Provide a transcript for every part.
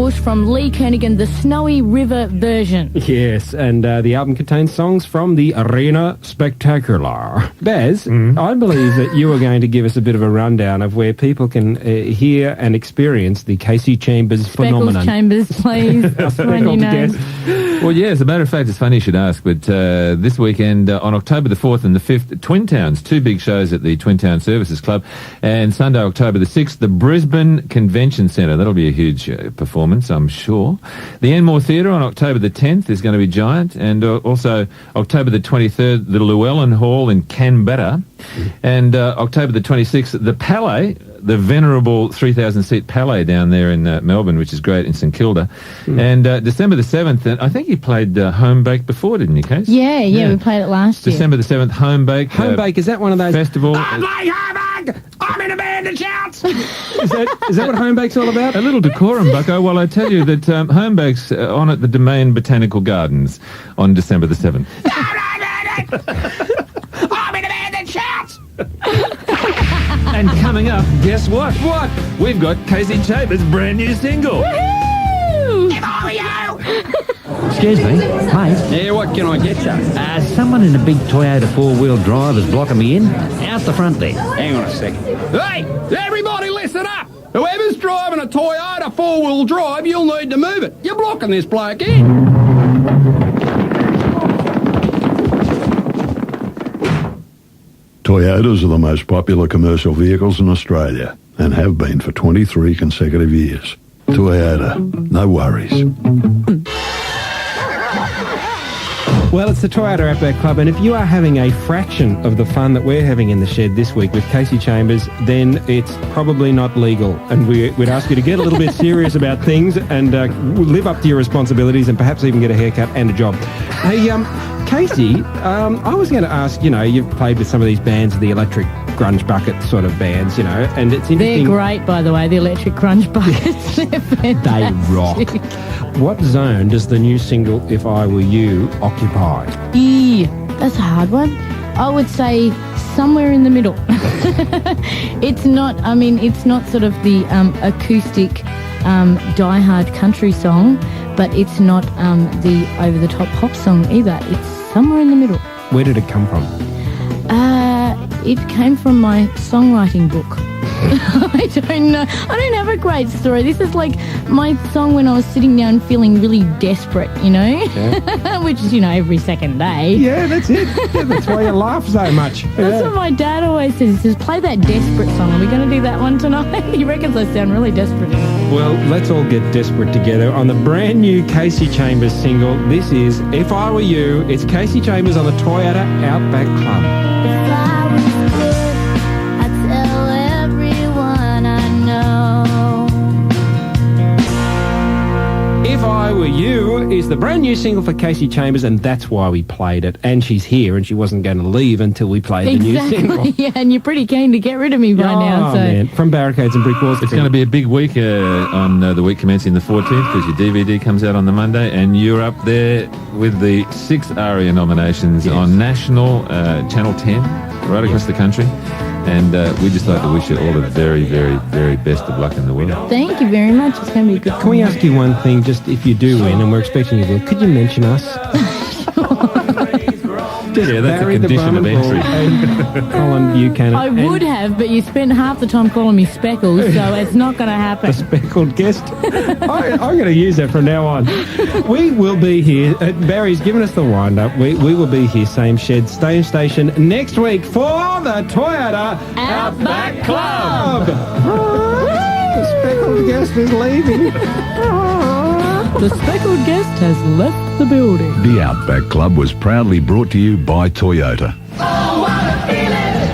Bush from Lee Kernaghan, the Snowy River version. Yes, and the album contains songs from the Arena Spectacular. Baz, I believe that you are going to give us a bit of a rundown of where people can hear and experience the Kasey Chambers phenomenon. Chambers, please. Well, yeah, as a matter of fact, it's funny you should ask, but this weekend on October the 4th and the 5th, Twin Towns, 2 big shows at the Twin Town Services Club, and Sunday, October the 6th, the Brisbane Convention Centre. That'll be a huge performance, I'm sure. The Enmore Theatre on October the 10th is going to be giant, and also October the 23rd, the Llewellyn Hall in Canberra, and October the 26th, the Palais, the venerable 3,000-seat Palais down there in Melbourne, which is great, in St Kilda. And December the 7th, and I think you played Home Bake before, didn't you, Case? Yeah, we played it last year. December the 7th, Home Bake. Home Bake, is that one of those... Festival. I'm like Home Bake! I'm in a band that shouts! Is that what Home Bake's all about? A little decorum, Bucko. Well, I tell you that Home Bake's on at the Domain Botanical Gardens on December the 7th. I'm in a band that shouts! And coming up, guess what? What? We've got Kasey Chambers' brand new single. Woohoo! If I were you! Excuse me, mate. Yeah, what can I get you? Someone in a big Toyota four-wheel drive is blocking me in. Out the front there. Hang on a second. Hey, everybody listen up. Whoever's driving a Toyota four-wheel drive, you'll need to move it. You're blocking this bloke in. Toyotas are the most popular commercial vehicles in Australia and have been for 23 consecutive years. Toyota, no worries. Well, it's the Toyota Outback Club, and if you are having a fraction of the fun that we're having in the shed this week with Kasey Chambers, then it's probably not legal, and we'd ask you to get a little bit serious about things and live up to your responsibilities and perhaps even get a haircut and a job. Hey, Kasey, I was going to ask, you've played with some of these bands, the electric grunge bucket sort of bands, and it's interesting. They're great, by the way, the electric grunge buckets. They're fantastic. They rock. What zone does the new single, If I Were You, occupy? That's a hard one. I would say somewhere in the middle. It's not sort of the acoustic, die-hard country song, but it's not the over-the-top pop song either. It's somewhere in the middle. Where did it come from? It came from my songwriting book. I don't know. I don't have a great story. This is like my song when I was sitting down feeling really desperate, Yeah. which is, every second day. Yeah, that's it. Yeah, that's why you laugh so much. That's what my dad always says. He says, play that desperate song. Are we going to do that one tonight? He reckons I sound really desperate. Well, let's all get desperate together on the brand new Kasey Chambers single. This is If I Were You. It's Kasey Chambers on the Toyota Outback Club. If I was good, I'd tell everyone I know. If I Were You is the brand new single for Kasey Chambers, and that's why we played it. And she's here, and she wasn't going to leave until we played the new single. Yeah, and you're pretty keen to get rid of me by now. So. Man. From Barricades and Brick Walls. It's going to be a big week on the week commencing the 14th, because your DVD comes out on the Monday, and you're up there with the 6 ARIA nominations on national Channel 10 right across the country. And we'd just like to wish you all the very, very, very best of luck in the world. Thank you very much. It's going to be a good. Can we ask you one thing, just if you do win, and we're expecting you to, could you mention us? Yeah, that's Barry a condition of entry. And Colin Buchanan. I would have, but you spent half the time calling me Speckles, so it's not going to happen. The speckled guest. I'm going to use that from now on. We will be here. Barry's given us the wind-up. We will be here, same shed, same station, next week for the Toyota Outback Club. The speckled guest is leaving. The speckled guest has left the building. The Outback Club was proudly brought to you by Toyota. Oh, what a feeling!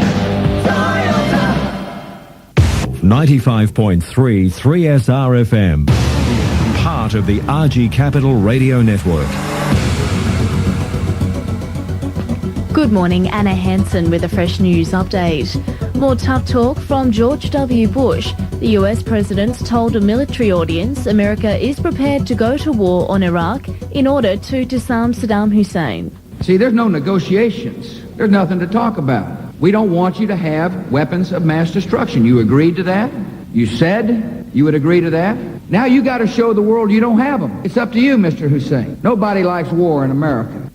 Toyota! 95.3 3SR FM. Part of the RG Capital Radio Network. Good morning, Anna Hansen with a fresh news update. More tough talk from George W. Bush. The US president told a military audience America is prepared to go to war on Iraq in order to disarm Saddam Hussein. See, there's no negotiations. There's nothing to talk about. We don't want you to have weapons of mass destruction. You agreed to that? You said you would agree to that? Now you got to show the world you don't have them. It's up to you, Mr. Hussein. Nobody likes war in America.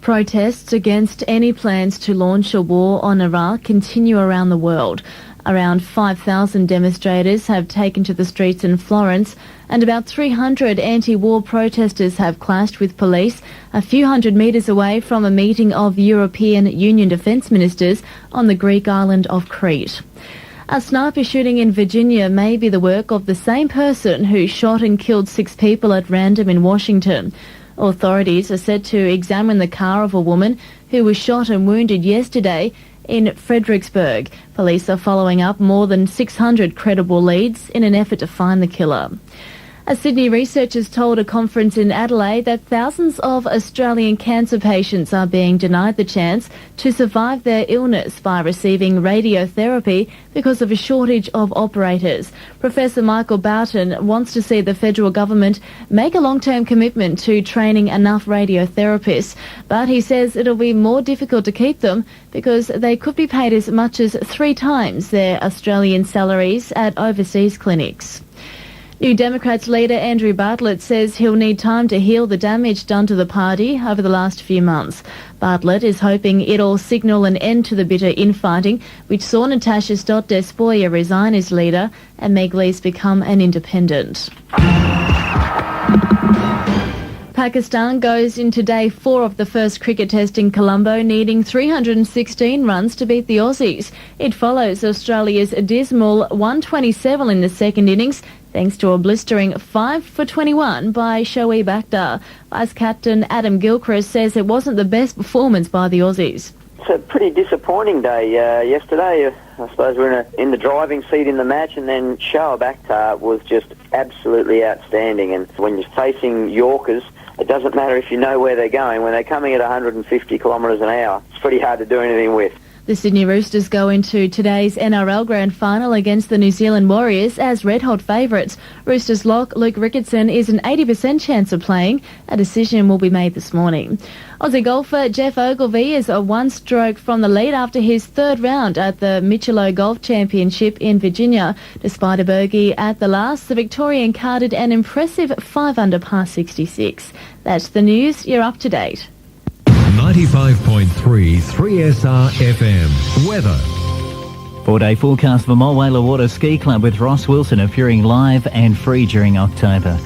Protests against any plans to launch a war on Iraq continue around the world. Around 5,000 demonstrators have taken to the streets in Florence, and about 300 anti-war protesters have clashed with police a few hundred metres away from a meeting of European Union defence ministers on the Greek island of Crete. A sniper shooting in Virginia may be the work of the same person who shot and killed 6 people at random in Washington. Authorities are said to examine the car of a woman who was shot and wounded yesterday in Fredericksburg. Police are following up more than 600 credible leads in an effort to find the killer. Sydney researchers told a conference in Adelaide that thousands of Australian cancer patients are being denied the chance to survive their illness by receiving radiotherapy because of a shortage of operators. Professor Michael Boughton wants to see the federal government make a long-term commitment to training enough radiotherapists, but he says it'll be more difficult to keep them because they could be paid as much as 3 times their Australian salaries at overseas clinics. New Democrats leader Andrew Bartlett says he'll need time to heal the damage done to the party over the last few months. Bartlett is hoping it'll signal an end to the bitter infighting, which saw Natasha Stott Despoja resign as leader and Meg Lees become an independent. Pakistan goes into day 4 of the first cricket test in Colombo, needing 316 runs to beat the Aussies. It follows Australia's dismal 127 in the second innings, thanks to a blistering 5 for 21 by Shoaib Akhtar. Vice-captain Adam Gilchrist says it wasn't the best performance by the Aussies. It's a pretty disappointing day yesterday. I suppose we're in the driving seat in the match, and then Shoaib Akhtar was just absolutely outstanding. And when you're facing Yorkers, it doesn't matter if you know where they're going. When they're coming at 150 kilometres an hour, it's pretty hard to do anything with. The Sydney Roosters go into today's NRL Grand Final against the New Zealand Warriors as red-hot favourites. Roosters lock Luke Ricketson is an 80% chance of playing. A decision will be made this morning. Aussie golfer Jeff Ogilvy is a 1 stroke from the lead after his 3rd round at the Michelob Golf Championship in Virginia. Despite a bogey at the last, the Victorian carded an impressive 5 under par 66. That's the news. You're up to date. 95.3 3SR FM. Weather. 4-day forecast for Mulwala Water Ski Club with Ross Wilson appearing live and free during October.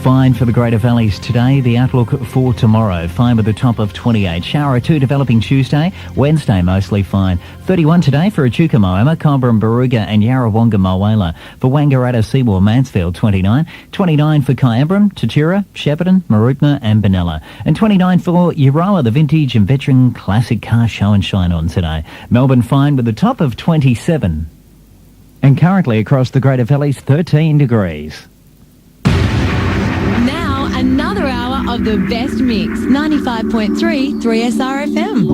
Fine for the Greater Valleys today. The outlook for tomorrow. Fine with a top of 28. Shower or 2 developing Tuesday. Wednesday mostly fine. 31 today for Echuca, Moama, Coburn, Baruga and Yarrawonga, Mulwala. For Wangaratta, Seymour, Mansfield 29. 29 for Kyabram, Tatura, Shepparton, Mooroopna and Benalla. And 29 for Euroa, the vintage and veteran classic car show and shine on today. Melbourne fine with a top of 27. And currently across the Greater Valleys 13 degrees. Now, another hour of the best mix. 95.3 3SR FM.